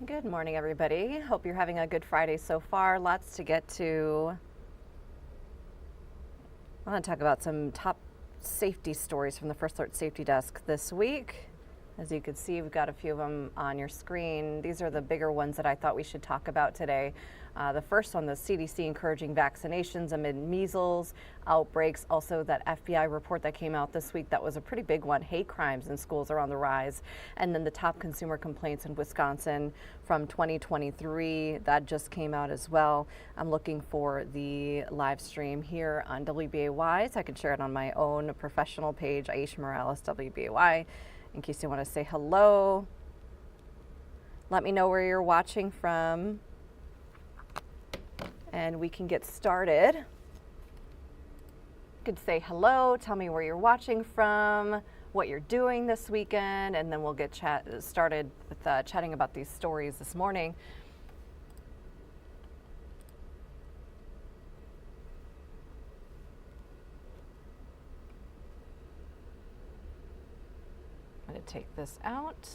Good morning, everybody. Hope you're having a good Friday so far. Lots to get to. I want to talk about some top safety stories from the First Alert Safety Desk this week. As you can see, we've got a few of them on your screen. These are the bigger ones that I thought we should talk about today. The first one, the CDC encouraging vaccinations amid measles outbreaks. Also, that FBI report that came out this week, that was a pretty big one. Hate crimes in schools are on the rise. And then the top consumer complaints in Wisconsin from 2023, that just came out as well. I'm looking for the live stream here on WBAY, so I can share it on my own professional page, Aisha Morales, WBAY. In case you want to say hello, let me know where you're watching from, and we can get started. You could say hello, tell me where you're watching from, what you're doing this weekend, and then we'll get started with chatting about these stories this morning. I'm going to take this out.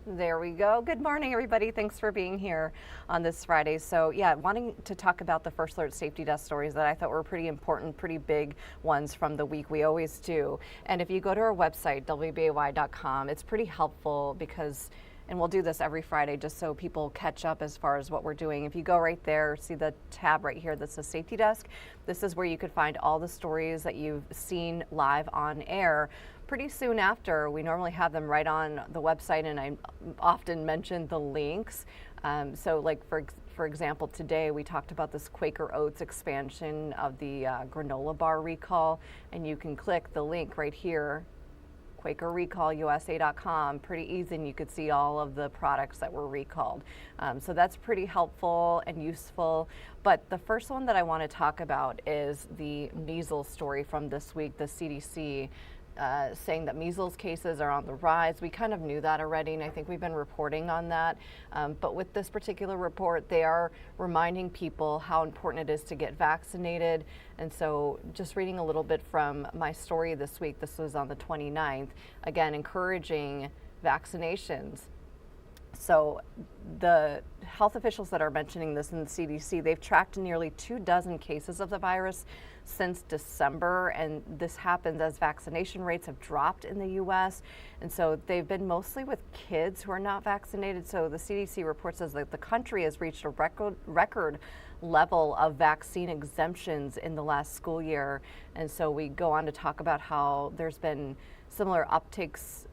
There we go. Good morning, everybody. Thanks for being here on this Friday. So yeah, wanting to talk about the First Alert Safety Desk stories that I thought were pretty important, pretty big ones from the week. We always do. And if you go to our website, WBAY.com, it's pretty helpful because, and we'll do this every Friday just so people catch up as far as what we're doing. If you go right there, see the tab right here that says Safety Desk. This is where you could find all the stories that you've seen live on air. Pretty soon after, we normally have them right on the website, and I often mention the links. So like for example, today we talked about this Quaker Oats expansion of the granola bar recall, and you can click the link right here, QuakerRecallUSA.com, pretty easy, and you could see all of the products that were recalled. So that's pretty helpful and useful. But the first one that I want to talk about is the measles story from this week, the CDC saying that measles cases are on the rise. We kind of knew that already, and I think we've been reporting on that. But with this particular report, they are reminding people how important it is to get vaccinated. And so just reading a little bit from my story this week, this was on the 29th, again, encouraging vaccinations. So the health officials that are mentioning this in the CDC, they've tracked nearly 24 cases of the virus since December, and this happens as vaccination rates have dropped in the U.S. And so they've been mostly with kids who are not vaccinated. So the CDC report says that the country has reached a record level of vaccine exemptions in the last school year. And so we go on to talk about how there's been similar upticks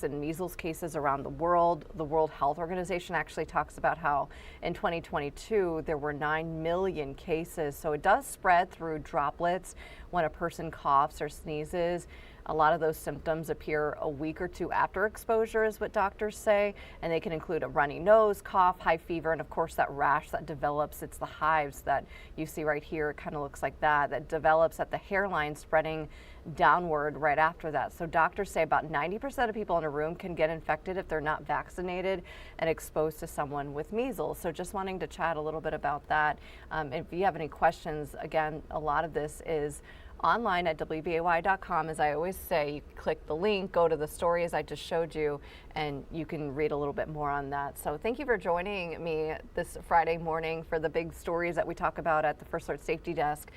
in measles cases around the world. The World Health Organization actually talks about how in 2022 there were 9 million cases. So it does spread through droplets when a person coughs or sneezes. A lot of those symptoms appear a week or two after exposure is what doctors say, and they can include a runny nose, cough, high fever, and of course that rash that develops. It's the hives that you see right here. It kind of looks like that develops at the hairline, spreading downward right after that. So doctors say about 90% of people in a room can get infected if they're not vaccinated and exposed to someone with measles. So just wanting to chat a little bit about that. If you have any questions, again, a lot of this is online at WBAY.com. As I always say, you click the link, go to the story as I just showed you, and you can read a little bit more on that. So thank you for joining me this Friday morning for the big stories that we talk about at the First Alert Safety Desk,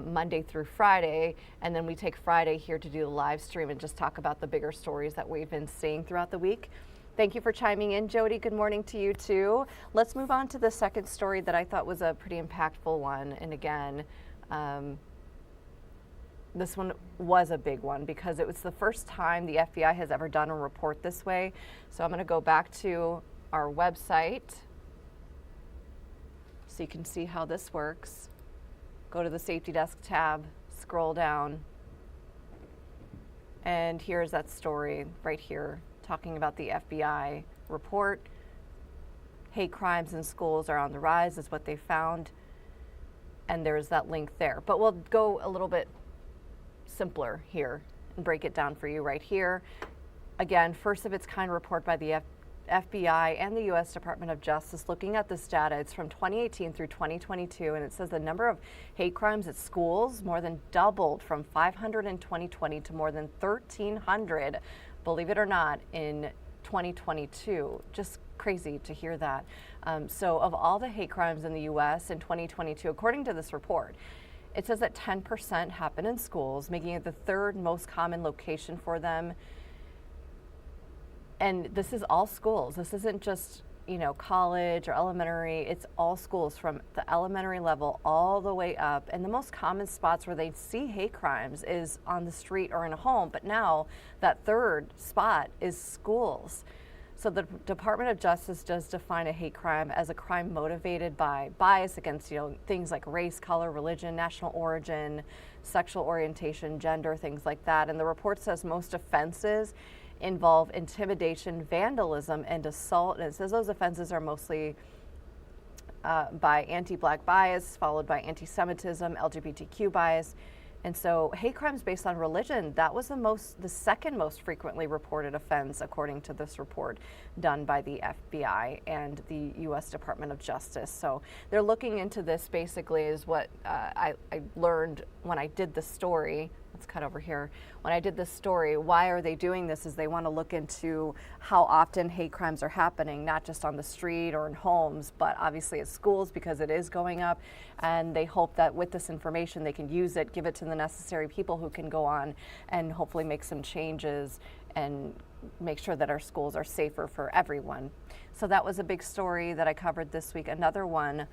Monday through Friday. And then we take Friday here to do the live stream and just talk about the bigger stories that we've been seeing throughout the week. Thank you for chiming in, Jody. Good morning to you too. Let's move on to the second story that I thought was a pretty impactful one. And again, this one was a big one because it was the first time the FBI has ever done a report this way. So I'm going to go back to our website so you can see how this works. Go to the Safety Desk tab, scroll down, and here's that story right here talking about the FBI report. Hate crimes in schools are on the rise is what they found, and there's that link there. But we'll go a little bit simpler here and break it down for you right here. Again, first of its kind report by the FBI and the U.S. Department of Justice looking at this data. It's from 2018 through 2022, and it says the number of hate crimes at schools more than doubled from 500 in 2020 to more than 1,300, believe it or not, in 2022. Just crazy to hear that. So of all the hate crimes in the U.S. in 2022, according to this report, it says that 10% happen in schools, making it the third most common location for them. And this is all schools. This isn't just, college or elementary. It's all schools from the elementary level all the way up. And the most common spots where they see hate crimes is on the street or in a home. But now that third spot is schools. So the Department of Justice does define a hate crime as a crime motivated by bias against, things like race, color, religion, national origin, sexual orientation, gender, things like that. And the report says most offenses involve intimidation, vandalism, and assault. And it says those offenses are mostly by anti-Black bias, followed by anti-Semitism, LGBTQ bias. And so hate crimes based on religion, that was the second most frequently reported offense, according to this report done by the FBI and the U.S. Department of Justice. So they're looking into this basically is what I learned when I did the story. Let's cut over here. When I did this story, why are they doing this is they want to look into how often hate crimes are happening, not just on the street or in homes, but obviously at schools because it is going up. And they hope that with this information, they can use it, give it to the necessary people who can go on and hopefully make some changes and make sure that our schools are safer for everyone. So that was a big story that I covered this week. Another one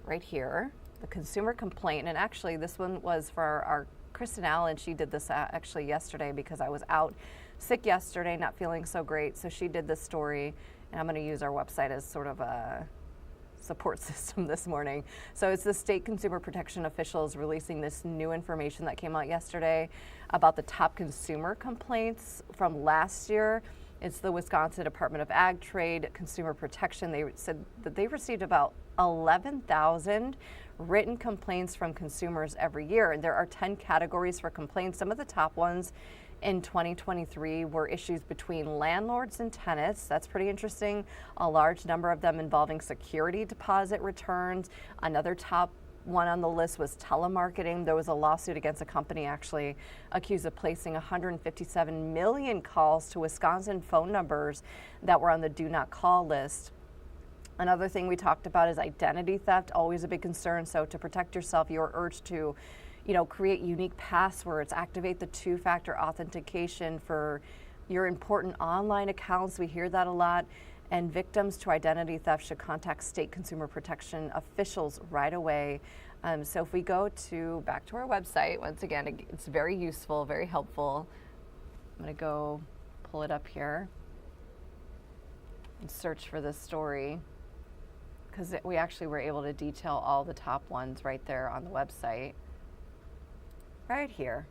right here, the consumer complaint. And actually this one was for our Kristen Allen. She did this actually yesterday because I was out sick yesterday, not feeling so great. So she did this story, and I'm going to use our website as sort of a support system this morning. So it's the state consumer protection officials releasing this new information that came out yesterday about the top consumer complaints from last year. It's the Wisconsin Department of Ag Trade Consumer Protection. They said that they received about 11,000 written complaints from consumers every year. And there are 10 categories for complaints. Some of the top ones in 2023 were issues between landlords and tenants. That's pretty interesting. A large number of them involving security deposit returns. Another top one on the list was telemarketing. There was a lawsuit against a company actually accused of placing 157 million calls to Wisconsin phone numbers that were on the do not call list. Another thing we talked about is identity theft, always a big concern. So to protect yourself, you're urged to, create unique passwords, activate the two-factor authentication for your important online accounts. We hear that a lot. And victims to identity theft should contact state consumer protection officials right away. So if we go back to our website, once again, it's very useful, very helpful. I'm going to go pull it up here and search for this story, because we actually were able to detail all the top ones right there on the website. Right here.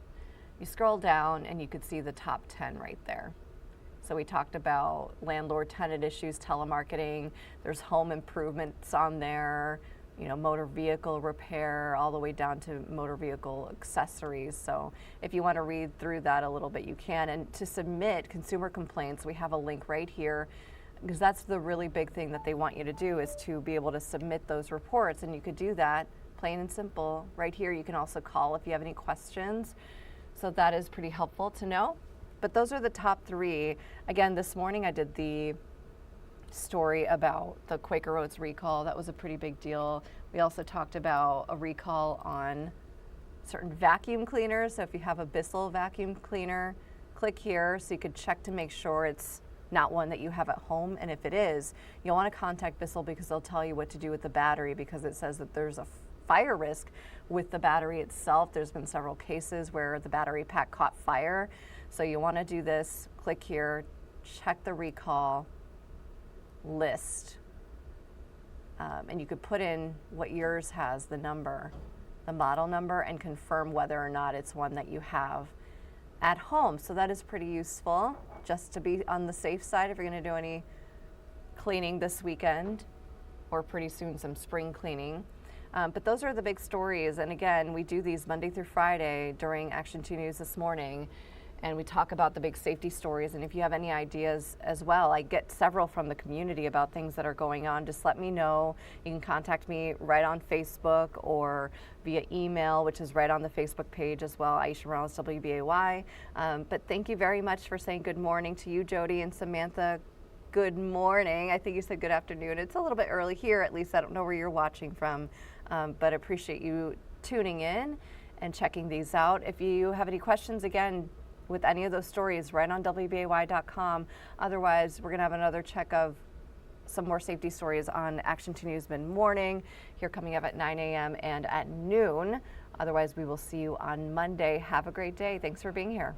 You scroll down and you could see the top 10 right there. So we talked about landlord-tenant issues, telemarketing, there's home improvements on there, motor vehicle repair, all the way down to motor vehicle accessories. So if you want to read through that a little bit, you can. And to submit consumer complaints, we have a link right here, because that's the really big thing that they want you to do, is to be able to submit those reports. And you could do that plain and simple right here. You can also call if you have any questions. So that is pretty helpful to know. But those are the top three. Again, this morning I did the story about the Quaker Oats recall. That was a pretty big deal. We also talked about a recall on certain vacuum cleaners. So if you have a Bissell vacuum cleaner, click here so you could check to make sure it's not one that you have at home. And if it is, you'll want to contact Bissell, because they'll tell you what to do with the battery, because it says that there's a fire risk with the battery itself. There's been several cases where the battery pack caught fire. So you want to do this, click here, check the recall list, and you could put in what yours has, the number, the model number, and confirm whether or not it's one that you have at home. So that is pretty useful, just to be on the safe side if you're going to do any cleaning this weekend, or pretty soon some spring cleaning. But those are the big stories. And again, we do these Monday through Friday during Action 2 News this morning. And we talk about the big safety stories. And if you have any ideas as well, I get several from the community about things that are going on. Just let me know. You can contact me right on Facebook or via email, which is right on the Facebook page as well, Aisha Morales, WBAY. But thank you very much for saying good morning to you, Jody and Samantha. good morning. I think you said good afternoon. It's a little bit early here, at least I don't know where you're watching from, but appreciate you tuning in and checking these out. If you have any questions, again, with any of those stories, right on WBAY.com. Otherwise, we're going to have another check of some more safety stories on Action 2 News mid-morning, here coming up at 9 a.m. and at noon. Otherwise, we will see you on Monday. Have a great day. Thanks for being here.